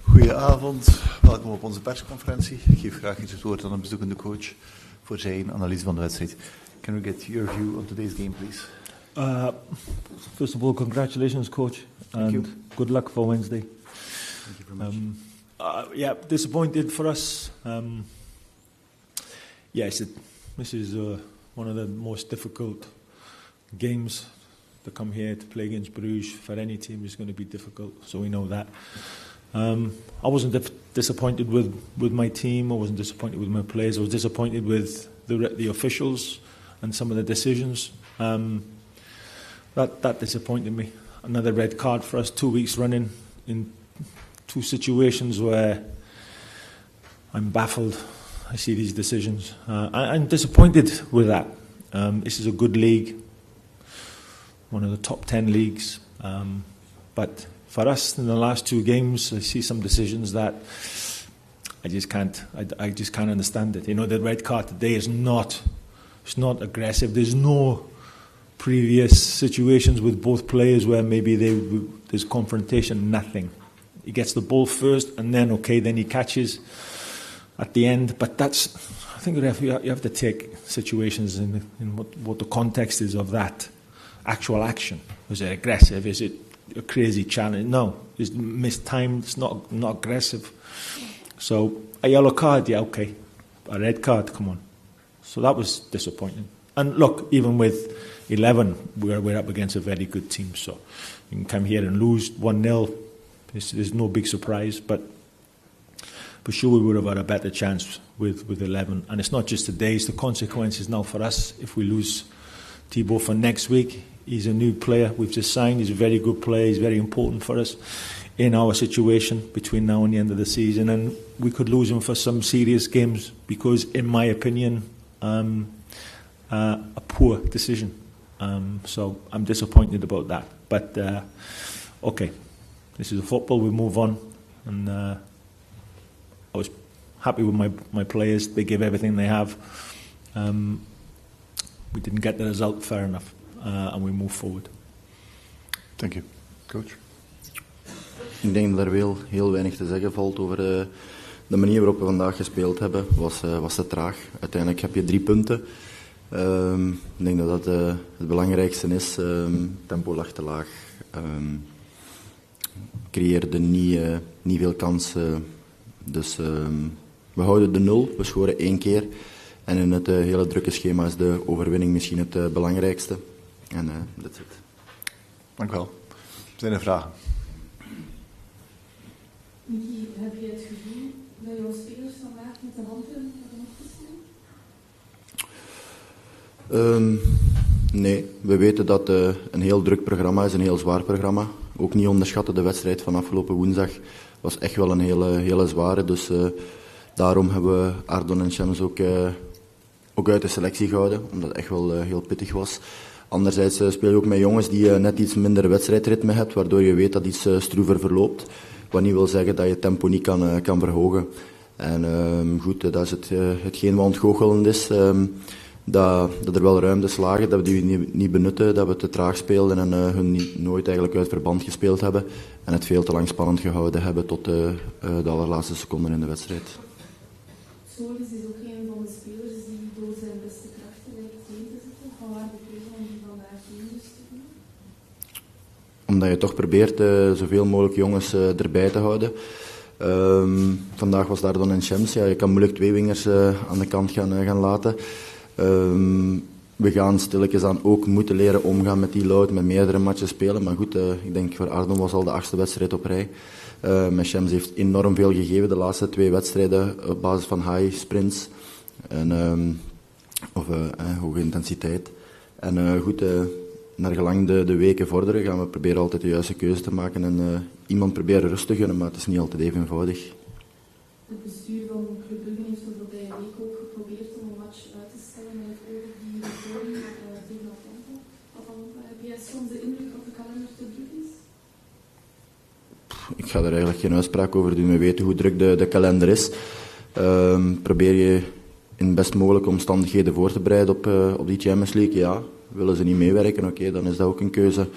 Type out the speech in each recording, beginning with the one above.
Goedenavond, welkom op onze persconferentie. Ik geef graag eens het woord aan een bezoekende coach voor zijn analyse van de wedstrijd. Can we get your view on today's game, please? First of all, congratulations, coach, and good luck for Wednesday. Thank you very much. Disappointed for us. This is one of the most difficult games to come here to play against Brugge. For any team, is going to be difficult, so we know that. I wasn't disappointed with my team. I wasn't disappointed with my players. I was disappointed with the officials and some of the decisions. That disappointed me. Another red card for us 2 weeks running in two situations where I'm baffled. I see these decisions. I'm disappointed with that. This is a good league, one of the top 10 leagues. But for us, in the last two games, I see some decisions that I just can't understand it. You know, the red card today is not aggressive. There's no previous situations with both players where maybe there's confrontation. Nothing. He gets the ball first, and then he catches at the end. But I think you have to take situations in what the context is of that actual action. Is it aggressive? Is it a crazy challenge? No, it's mistimed. It's not aggressive. So a yellow card, yeah, okay. A red card, come on. So that was disappointing. And look, even with 11, we're up against a very good team. So you can come here and lose 1-0. There's no big surprise, but for sure we would have had a better chance with 11. And it's not just today; it's the consequences now for us if we lose Thibaut for next week. He's a new player we've just signed. He's a very good player. He's very important for us in our situation between now and the end of the season. And we could lose him for some serious games because, in my opinion, a poor decision. So I'm disappointed about that. But, this is a football. We move on. And I was happy with my players. They give everything they have. We didn't get the result fair enough. And we move forward. Thank you. Coach? Ik denk dat er heel weinig te zeggen valt over de manier waarop we vandaag gespeeld hebben. Was te traag. Uiteindelijk heb je 3 punten. Ik denk dat het belangrijkste is. Tempo lag te laag. Creëerde niet veel kansen. Dus we houden de 0. We scoren 1 keer. En in het hele drukke schema is de overwinning misschien het belangrijkste. En that's it. Dank u wel. Zijn er vragen? Mickey, heb je het gevoel dat jouw spelers vandaag met de handen hebben opgestaan? Nee, we weten dat het een heel druk programma is, een heel zwaar programma. Ook niet onderschatten, de wedstrijd van afgelopen woensdag was echt wel een hele zware. Dus daarom hebben we Ardon en Shams ook uit de selectie gehouden, omdat het echt wel heel pittig was. Anderzijds speel je ook met jongens die net iets minder wedstrijdritme hebt, waardoor je weet dat iets stroever verloopt. Wat niet wil zeggen dat je tempo niet kan verhogen. En goed, dat is hetgeen wat ontgoochelend is. Dat er wel ruimtes lagen, dat we die niet benutten, dat we te traag speelden en hun nooit eigenlijk uit verband gespeeld hebben. En het veel te lang spannend gehouden hebben tot de allerlaatste seconden in de wedstrijd. Solis is ook een van de spelers die door zijn beste krachten lijkt heen te zitten. Van waar de keuze om die vandaag heen te doen? Omdat je toch probeert zoveel mogelijk jongens erbij te houden. Vandaag was daar dan een Shams. Ja, je kan moeilijk 2 wingers aan de kant gaan laten. We gaan stilletjes aan ook moeten leren omgaan met die load, met meerdere matchen spelen. Maar goed, ik denk voor Ardon was al de 8e wedstrijd op rij. Met Shams heeft enorm veel gegeven de laatste 2 wedstrijden op basis van high sprints en hoge intensiteit. En goed, naar gelang de weken vorderen gaan we proberen altijd de juiste keuze te maken en iemand proberen rust te gunnen, maar het is niet altijd even eenvoudig. Het bestuur van Club Brugge heeft de voorbije week ook geprobeerd om een match uit te stellen met het oog op die return tegen Atalanta. Heb jij soms de indruk dat de kalender te druk is? Ik ga er eigenlijk geen uitspraak over doen. We weten hoe druk de kalender is. Probeer je in best mogelijke omstandigheden voor te bereiden op die Champions League. Ja, willen ze niet meewerken, oké, dan is dat ook een keuze.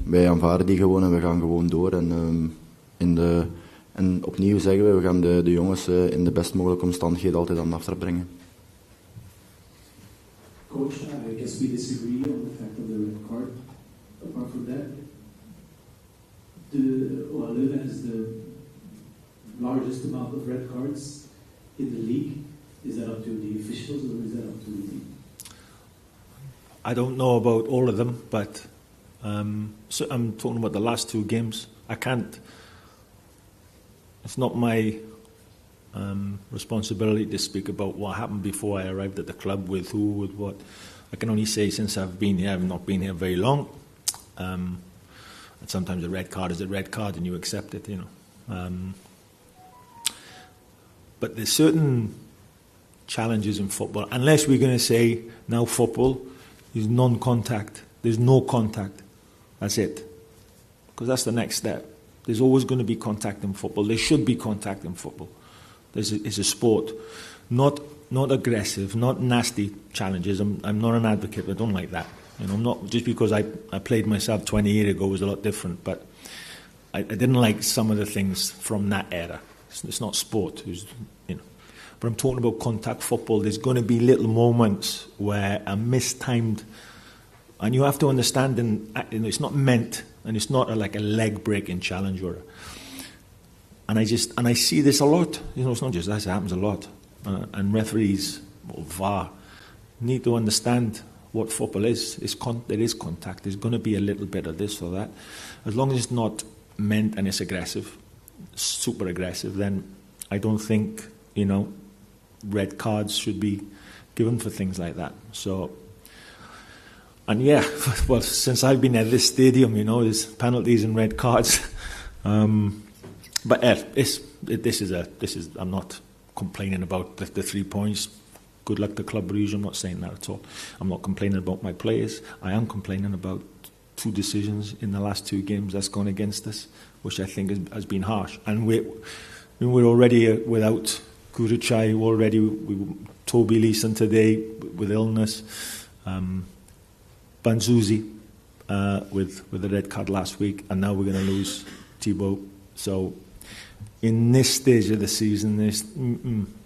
Wij aanvaarden die gewoon en we gaan gewoon door. En opnieuw zeggen we gaan de jongens in de best mogelijke omstandigheden altijd aan de aftrap brengen. Coach, I guess we disagree on the fact of the red card. Apart from that, Leuven has the largest amount of red cards in the league. Is that up to the officials or is that up to the team? I don't know about all of them, but so I'm talking about the last 2 games. I can't. It's not my responsibility to speak about what happened before I arrived at the club, with who, with what. I can only say since I've been here, I've not been here very long. And sometimes a red card is a red card and you accept it, you know. But there's certain challenges in football, unless we're going to say now football is non-contact. There's no contact. That's it. Because that's the next step. There's always going to be contact in football. There should be contact in football. It's a sport. Not aggressive, not nasty challenges. I'm not an advocate. I don't like that. You know, I'm not, just because I played myself 20 years ago was a lot different, but I didn't like some of the things from that era. It's not sport. You know. But I'm talking about contact football. There's going to be little moments where a mistimed, and you have to understand, it's not meant, and it's not like a leg-breaking challenge and I see this a lot. You know, it's not just that; it happens a lot. And referees, or VAR, need to understand what football is. There is contact. There's going to be a little bit of this or that. As long as it's not meant and it's aggressive, super aggressive, then I don't think, you know, red cards should be given for things like that. So, and yeah, well, since I've been at this stadium, you know, there's penalties and red cards. But I'm not complaining about the 3 points. Good luck to Club Brugge. I'm not saying that at all. I'm not complaining about my players. I am complaining about 2 decisions in the last 2 games that's gone against us, which I think has been harsh. And we're already without Kuruchai. We Toby Leeson today with illness. Banzuzi with the red card last week, and now we're going to lose Thibaut. So in this stage of the season,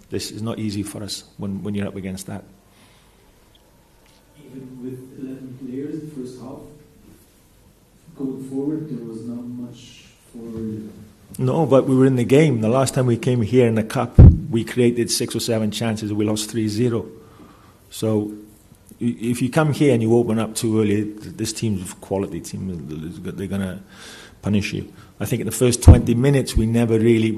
this is not easy for us when you're up against that. Even with 11 players in the first half, going forward, there was not much for... No, but we were in the game. The last time we came here in the Cup, we created 6 or 7 chances and we lost 3-0. So if you come here and you open up too early, this team's a quality team. They're going to punish you. I think in the first 20 minutes we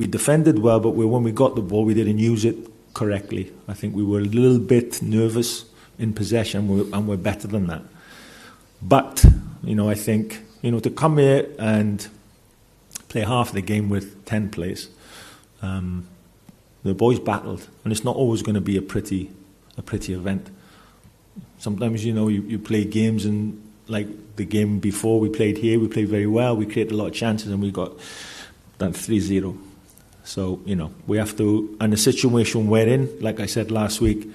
defended well, but when we got the ball we didn't use it correctly. I think we were a little bit nervous in possession, and we're better than that. But, you know, I think, you know, to come here and play half the game with 10 players, the boys battled, and it's not always going to be a pretty event. Sometimes, you know, you play games, and like the game before we played here, we played very well, we created a lot of chances, and we got that 3-0. So, you know, we have to, and the situation we're in, like I said last week,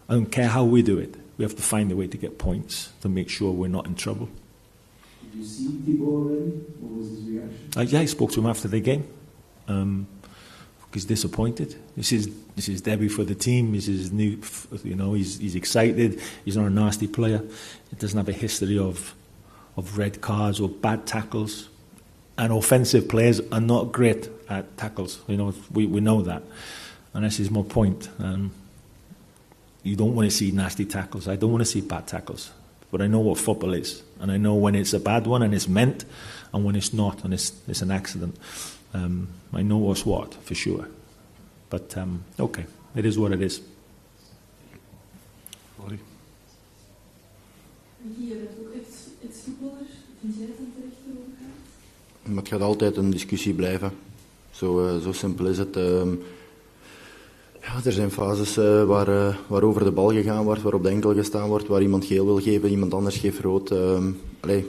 I don't care how we do it, we have to find a way to get points to make sure we're not in trouble. Did you see Thibaut already? What was his reaction? Yeah, I spoke to him after the game. He's disappointed. This is debut for the team. This is new. You know, he's excited. He's not a nasty player. He doesn't have a history of red cards or bad tackles. And offensive players are not great at tackles. You know, we know that. And this is my point. You don't want to see nasty tackles. I don't want to see bad tackles. But I know what football is, and I know when it's a bad one and it's meant, and when it's not and it's an accident. I know what's what, for sure. But, okay, it is what it is. Sorry. Je bent ook ex-voetballer. Vind jij dat een terecht erover gaat? Maar het gaat altijd een discussie blijven. Zo simpel is het. Ja, er zijn fases waar over de bal gegaan wordt, waar op de enkel gestaan wordt, waar iemand geel wil geven, iemand anders geeft rood.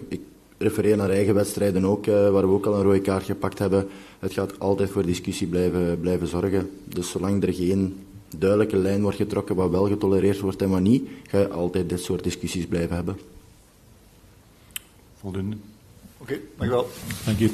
Ik refereer naar eigen wedstrijden ook, waar we ook al een rode kaart gepakt hebben. Het gaat altijd voor discussie blijven zorgen. Dus zolang er geen duidelijke lijn wordt getrokken wat wel getolereerd wordt en wat niet, ga je altijd dit soort discussies blijven hebben. Voldoende. Oké, dankjewel. Thank you.